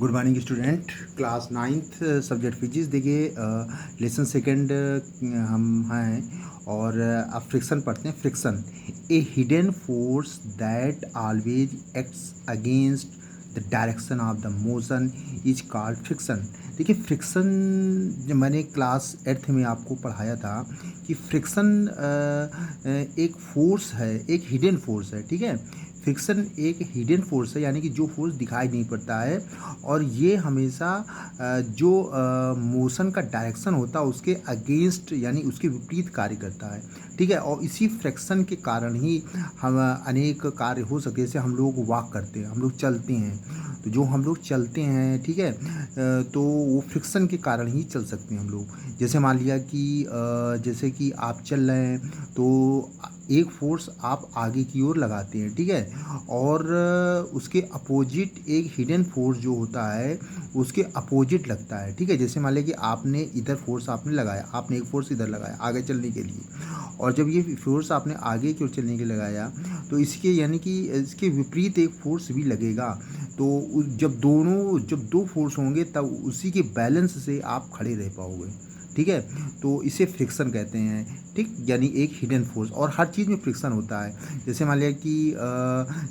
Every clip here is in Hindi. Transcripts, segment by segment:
Good morning student. Class ninth subject physics. देखिए लेसन सेकेंड हम हैं और अब फ्रिक्शन पढ़ते हैं। Friction A hidden force that always acts against the direction of the motion is called friction. देखिए फ्रिक्शन जो मैंने क्लास एट्थ में आपको पढ़ाया था कि फ्रिक्शन एक फोर्स है, एक हिडन फोर्स है। ठीक है, फ्रिक्शन एक हिडन फोर्स है, यानी कि जो फोर्स दिखाई नहीं पड़ता है और ये हमेशा जो मोशन का डायरेक्शन होता है उसके अगेंस्ट यानी उसके विपरीत कार्य करता है। ठीक है, और इसी फ्रिक्शन के कारण ही हम अनेक कार्य हो सके। जैसे हम लोग वॉक करते हैं, हम लोग चलते हैं, तो जो हम लोग चलते हैं, ठीक है, तो वो फ्रिक्शन के कारण ही चल सकते हैं हम लोग। जैसे मान लिया कि जैसे कि आप चल रहे हैं तो एक फोर्स आप आगे की ओर लगाते हैं, ठीक है, और उसके अपोजिट एक हिडन फोर्स जो होता है उसके अपोजिट लगता है। ठीक है, जैसे मान लिया कि आपने इधर फोर्स आपने लगाया, आपने एक फोर्स इधर लगाया आगे चलने के लिए, और जब ये फोर्स आपने आगे की ओर चलने के लिए लगाया तो इसके यानी कि इसके विपरीत एक फोर्स भी लगेगा। तो जब दो फोर्स होंगे तब उसी के बैलेंस से आप खड़े रह पाओगे। ठीक है, तो इसे फ्रिक्शन कहते हैं। ठीक, यानी एक हिडन फोर्स, और हर चीज़ में फ्रिक्शन होता है। जैसे मान लिया कि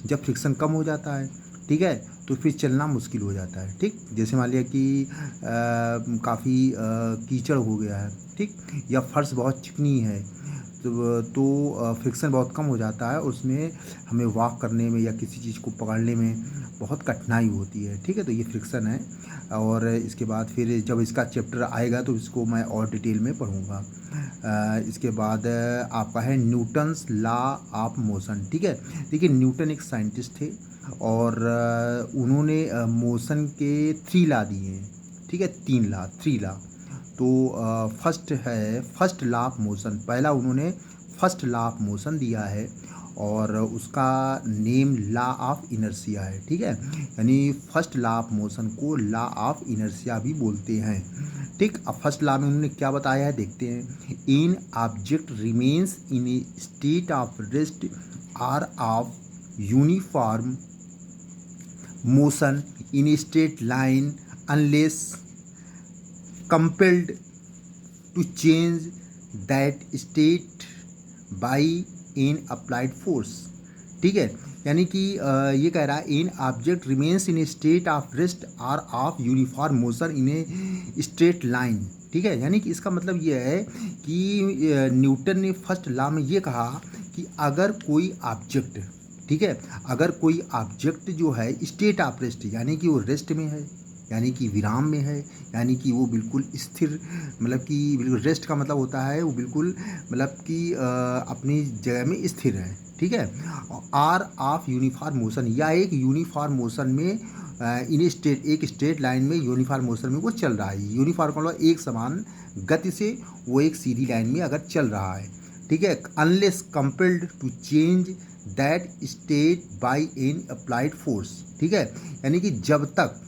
जब फ्रिक्शन कम हो जाता है, ठीक है, तो फिर चलना मुश्किल हो जाता है। ठीक, जैसे मान लिया कि काफ़ी कीचड़ हो गया है, ठीक, या फर्श बहुत चिकनी है, तो फ्रिक्शन बहुत कम हो जाता है, उसमें हमें वॉक करने में या किसी चीज़ को पकड़ने में बहुत कठिनाई होती है। ठीक है, तो ये फ्रिक्शन है। और इसके बाद फिर जब इसका चैप्टर आएगा तो इसको मैं और डिटेल में पढ़ूँगा। इसके बाद आपका है न्यूटन्स लॉ ऑफ मोशन। ठीक है, देखिए न्यूटन एक साइंटिस्ट थे और उन्होंने मोशन के 3 लॉ दिए हैं। ठीक है, 3 लॉ। तो फर्स्ट लॉ ऑफ मोशन, पहला उन्होंने फर्स्ट लॉ ऑफ मोशन दिया है और उसका नेम लॉ ऑफ इनर्शिया है। ठीक है, यानी फर्स्ट लॉ ऑफ मोशन को लॉ ऑफ इनर्शिया भी बोलते हैं। ठीक, अब फर्स्ट लॉ में उन्होंने क्या बताया है देखते हैं। An object remains in a state of rest or of uniform motion in a straight line unless compelled to change that state by an applied force। ठीक है, यानी कि ये कह रहा है in object remains in a state of rest or of uniform motion in a straight line. ठीक है, यानी कि इसका मतलब ये है कि न्यूटन ने फर्स्ट लॉ में ये कहा कि अगर कोई ऑब्जेक्ट, ठीक है, अगर कोई ऑब्जेक्ट जो है स्टेट ऑफ रेस्ट यानी कि वो रेस्ट में है, यानी कि विराम में है, यानी कि वो बिल्कुल स्थिर, मतलब कि बिल्कुल रेस्ट का मतलब होता है वो बिल्कुल मतलब कि अपनी जगह में स्थिर है। ठीक है, आर ऑफ यूनिफॉर्म मोशन या एक यूनिफॉर्म मोशन में इन स्टेट एक स्ट्रेट लाइन में यूनिफॉर्म मोशन में वो चल रहा है। यूनिफॉर्म का मतलब एक समान गति से वो एक सीधी लाइन में अगर चल रहा है। ठीक है, unless compelled to change that state by an applied force. ठीक है, यानी कि जब तक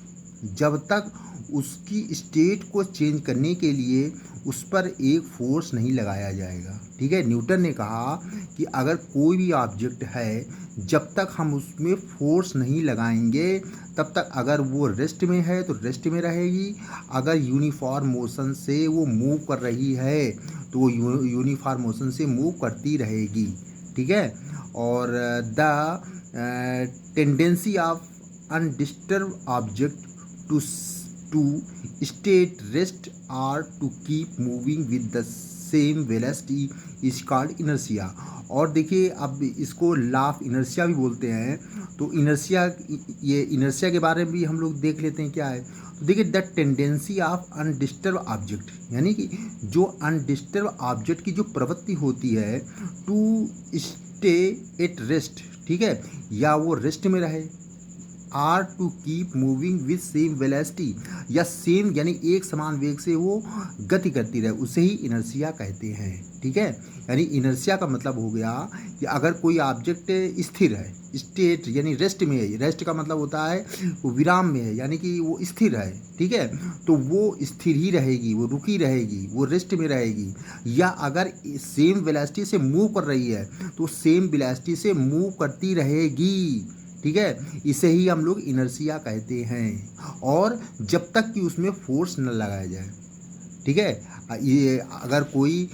उसकी स्टेट को चेंज करने के लिए उस पर एक फोर्स नहीं लगाया जाएगा। ठीक है, न्यूटन ने कहा कि अगर कोई भी ऑब्जेक्ट है जब तक हम उसमें फोर्स नहीं लगाएंगे तब तक, अगर वो रेस्ट में है तो रेस्ट में रहेगी, अगर यूनिफॉर्म मोशन से वो मूव कर रही है तो वो यूनिफॉर्म मोशन से मूव करती रहेगी। ठीक है, और the tendency of undisturbed object to state rest or to keep moving with the same velocity is called inertia। और देखिए अब इसको लॉ ऑफ इनर्शिया भी बोलते हैं। तो इनर्शिया, ये इनर्शिया के बारे में भी हम लोग देख लेते हैं क्या है। तो देखिए the tendency of undisturbed object, यानी कि जो अनडिस्टर्ब ऑब्जेक्ट की जो प्रवृत्ति होती है टू स्टे एट रेस्ट, ठीक है, या वो रेस्ट में रहे, or to keep moving with same velocity, या सेम यानी एक समान वेग से वो गति करती रहे, उसे ही इनर्शिया कहते हैं। ठीक है, यानी इनर्शिया का मतलब हो गया कि अगर कोई ऑब्जेक्ट स्थिर है, स्टेट यानी रेस्ट में है, रेस्ट का मतलब होता है वो विराम में है, यानी कि वो स्थिर है। ठीक है, तो वो स्थिर ही रहेगी, वो रुकी रहेगी, वो रेस्ट में रहेगी, या अगर सेम वेलोसिटी से मूव कर रही है तो सेम वेलोसिटी से मूव करती रहेगी। ठीक है, इसे ही हम लोग इनर्शिया कहते हैं। और जब तक कि उसमें फोर्स न लगाया जाए, ठीक है। ये अगर कोई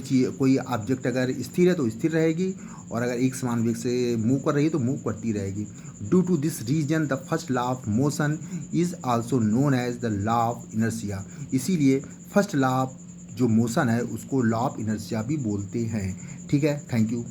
चीज़, कोई ऑब्जेक्ट अगर स्थिर है तो स्थिर रहेगी, और अगर एक समान वेग से मूव कर रही है तो मूव करती रहेगी। Due to this reason the first law of motion is also known as the law of inertia. इसीलिए फर्स्ट लॉ ऑफ जो मोशन है उसको लॉ ऑफ इनर्शिया भी बोलते हैं। ठीक है, थैंक यू।